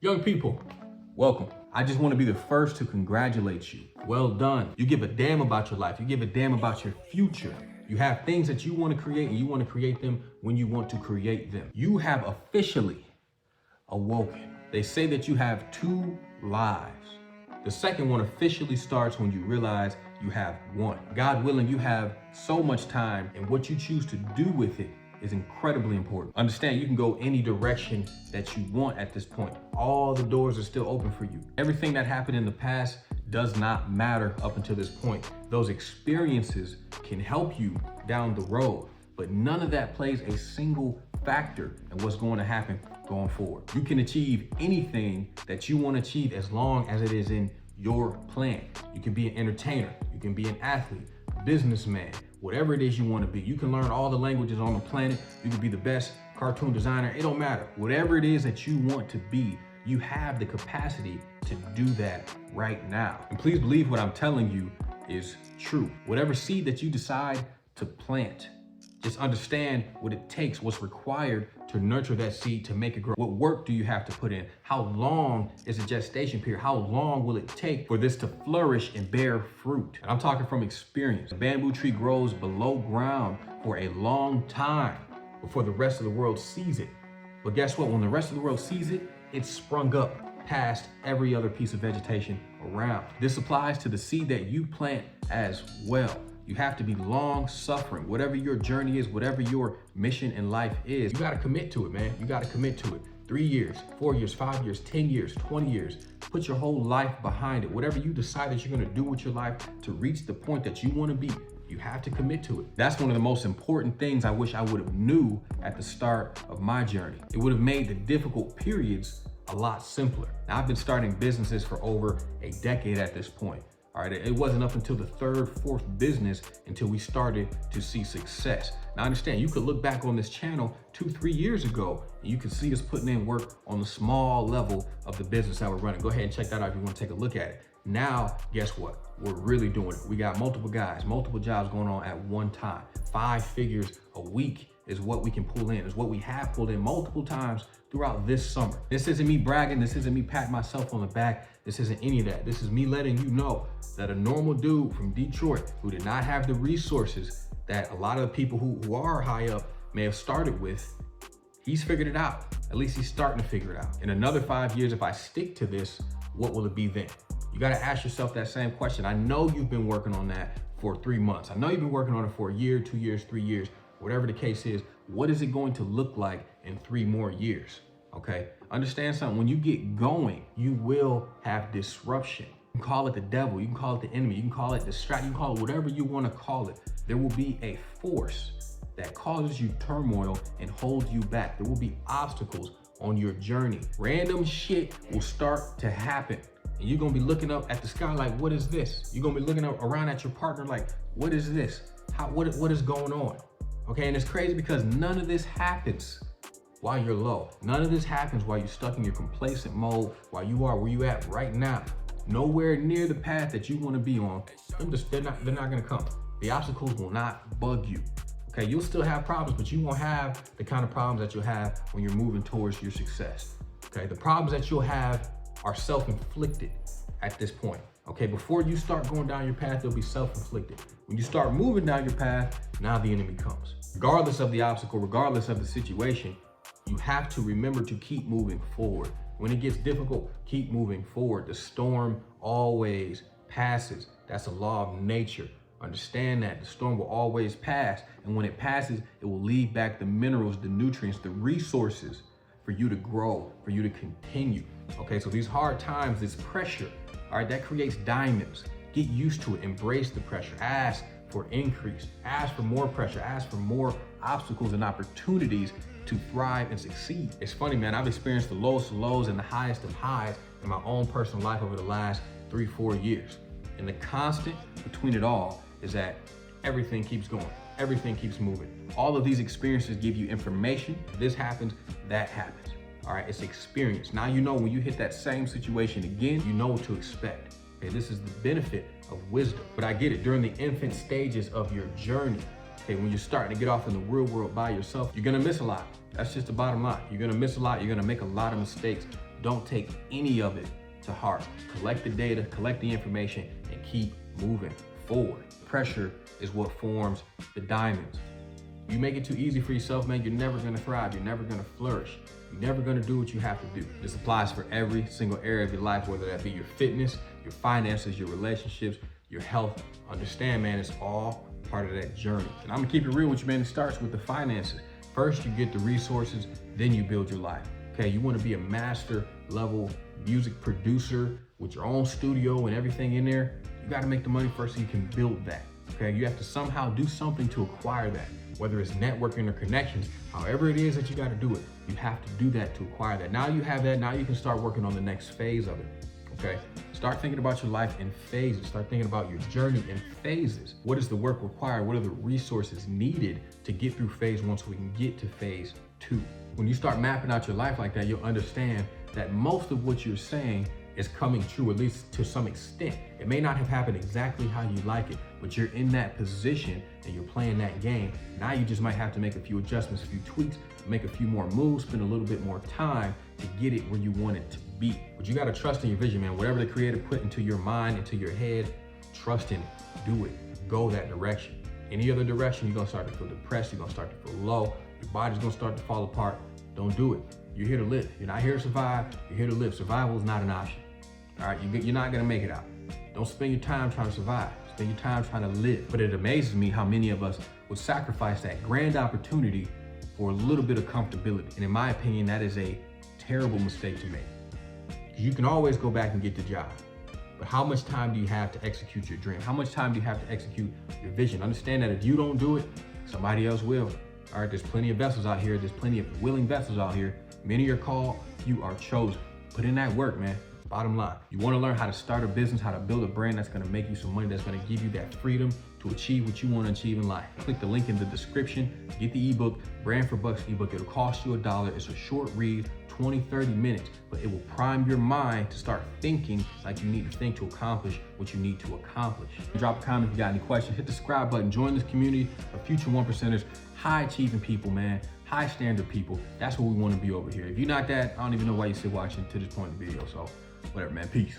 Young people, welcome. I just want to be the first to congratulate you. Well done. You give a damn about your life. You give a damn about your future. You have things that you want to create and you want to create them when you want to create them. You have officially awoken. They say that you have two lives. The second one officially starts when you realize you have one. God willing, you have so much time, and what you choose to do with it is incredibly important. Understand, you can go any direction that you want at this point. All the doors are still open for you. Everything that happened in the past does not matter up until this point. Those experiences can help you down the road, but none of that plays a single factor in what's going to happen going forward. You can achieve anything that you want to achieve as long as it is in your plan. You can be an entertainer, you can be an athlete, businessman, whatever it is you want to be. You can learn all the languages on the planet. You can be the best cartoon designer. It don't matter. Whatever it is that you want to be, you have the capacity to do that right now. And please believe what I'm telling you is true. Whatever seed that you decide to plant, just understand what it takes, what's required to nurture that seed to make it grow. What work do you have to put in? How long is the gestation period? How long will it take for this to flourish and bear fruit? And I'm talking from experience. A bamboo tree grows below ground for a long time before the rest of the world sees it. But guess what? When the rest of the world sees it, it's sprung up past every other piece of vegetation around. This applies to the seed that you plant as well. You have to be long suffering. Whatever your journey is, whatever your mission in life is, you got to commit to it, man. You got to commit to it. 3 years, 4 years, 5 years, 10 years, 20 years. Put your whole life behind it. Whatever you decide that you're going to do with your life to reach the point that you want to be, you have to commit to it. That's one of the most important things I wish I would have knew at the start of my journey. It would have made the difficult periods a lot simpler. Now, I've been starting businesses for over a decade at this point. All right, it wasn't up until the third, fourth business until we started to see success. Now, understand, you could look back on this channel 2-3 years ago, and you can see us putting in work on the small level of the business that we're running. Go ahead and check that out if you want to take a look at it. Now, guess what? We're really doing it. We got multiple guys, multiple jobs going on at one time. 5 figures a week is what we can pull in, is what we have pulled in multiple times throughout this summer. This isn't me bragging. This isn't me patting myself on the back. This isn't any of that. This is me letting you know that a normal dude from Detroit who did not have the resources that a lot of the people who are high up may have started with, he's figured it out. At least he's starting to figure it out. In another 5 years, if I stick to this, what will it be then? You got to ask yourself that same question. I know you've been working on that for 3 months. I know you've been working on it for a year, 2 years, 3 years, whatever the case is. What is it going to look like in 3 more years? Okay, understand something. When you get going, you will have disruption. You can call it the devil, you can call it the enemy, you can call it distract, you can call it whatever you want to call it. There will be a force that causes you turmoil and holds you back. There will be obstacles on your journey. Random shit will start to happen. And you're gonna be looking up at the sky like, what is this? You're gonna be looking up around at your partner like, what is this? What is going on? Okay, and it's crazy because none of this happens while you're low. None of this happens while you're stuck in your complacent mode, while you are where you at right now. Nowhere near the path that you want to be on. They're not gonna come. The obstacles will not bug you. Okay, you'll still have problems, but you won't have the kind of problems that you'll have when you're moving towards your success. Okay, the problems that you'll have are self-inflicted at this point. Okay, before you start going down your path, they'll be self-inflicted. When you start moving down your path, now the enemy comes. Regardless of the obstacle, regardless of the situation, you have to remember to keep moving forward. When it gets difficult, keep moving forward. The storm always passes. That's a law of nature. Understand that the storm will always pass. And when it passes, it will leave back the minerals, the nutrients, the resources for you to grow, for you to continue. Okay, so these hard times, this pressure, all right, that creates diamonds. Get used to it, embrace the pressure, ask for increase, ask for more pressure, ask for more obstacles and opportunities to thrive and succeed. It's funny, man, I've experienced the lowest of lows and the highest of highs in my own personal life over the last 3-4 years. And the constant between it all is that everything keeps going, everything keeps moving. All of these experiences give you information. This happens, that happens. All right, it's experience. Now you know when you hit that same situation again, you know what to expect. Okay, this is the benefit of wisdom. But I get it, during the infant stages of your journey, okay, when you're starting to get off in the real world by yourself, you're gonna miss a lot. That's just the bottom line. You're gonna miss a lot, you're gonna make a lot of mistakes don't take any of it to heart. Collect the data, collect the information, and keep moving forward. Pressure is what forms the diamonds. You make it too easy for yourself, man, you're never gonna thrive, you're never gonna flourish. You're never gonna do what you have to do. This applies for every single area of your life, whether that be your fitness, your finances, your relationships, your health. Understand, man, it's all part of that journey. And I'm gonna keep it real with you, man. It starts with the finances. First, you get the resources, then you build your life. Okay, you wanna be a master level music producer with your own studio and everything in there. You gotta make the money first so you can build that. Okay, you have to somehow do something to acquire that. Whether it's networking or connections, however it is that you got to do it, you have to do that to acquire that. Now you have that, now you can start working on the next phase of it, okay? Start thinking about your life in phases. Start thinking about your journey in phases. What is the work required? What are the resources needed to get through phase 1 so we can get to phase 2? When you start mapping out your life like that, you'll understand that most of what you're saying is coming true, at least to some extent. It may not have happened exactly how you like it, but you're in that position and you're playing that game. Now you just might have to make a few adjustments, a few tweaks, make a few more moves, spend a little bit more time to get it where you want it to be. But you gotta trust in your vision, man. Whatever the creator put into your mind, into your head, trust in it, do it, go that direction. Any other direction, you're gonna start to feel depressed, you're gonna start to feel low, your body's gonna start to fall apart. Don't do it. You're here to live. You're not here to survive, you're here to live. Survival is not an option. All right, you're not gonna make it out. Don't spend your time trying to survive. Spend your time trying to live. But it amazes me how many of us would sacrifice that grand opportunity for a little bit of comfortability. And in my opinion, that is a terrible mistake to make. You can always go back and get the job. But how much time do you have to execute your dream? How much time do you have to execute your vision? Understand that if you don't do it, somebody else will. All right, there's plenty of vessels out here. There's plenty of willing vessels out here. Many are called, few are chosen. Put in that work, man. Bottom line, you want to learn how to start a business, how to build a brand that's going to make you some money, that's going to give you that freedom to achieve what you want to achieve in life. Click the link in the description, get the ebook, Brand for Bucks ebook. It'll cost you $1. It's a short read, 20, 30 minutes, but it will prime your mind to start thinking like you need to think to accomplish what you need to accomplish. Drop a comment if you got any questions, hit the subscribe button, join this community of future 1%ers, high achieving people, man, high standard people. That's what we want to be over here. If you're not that, I don't even know why you're still watching to this point in the video. So whatever, man, peace.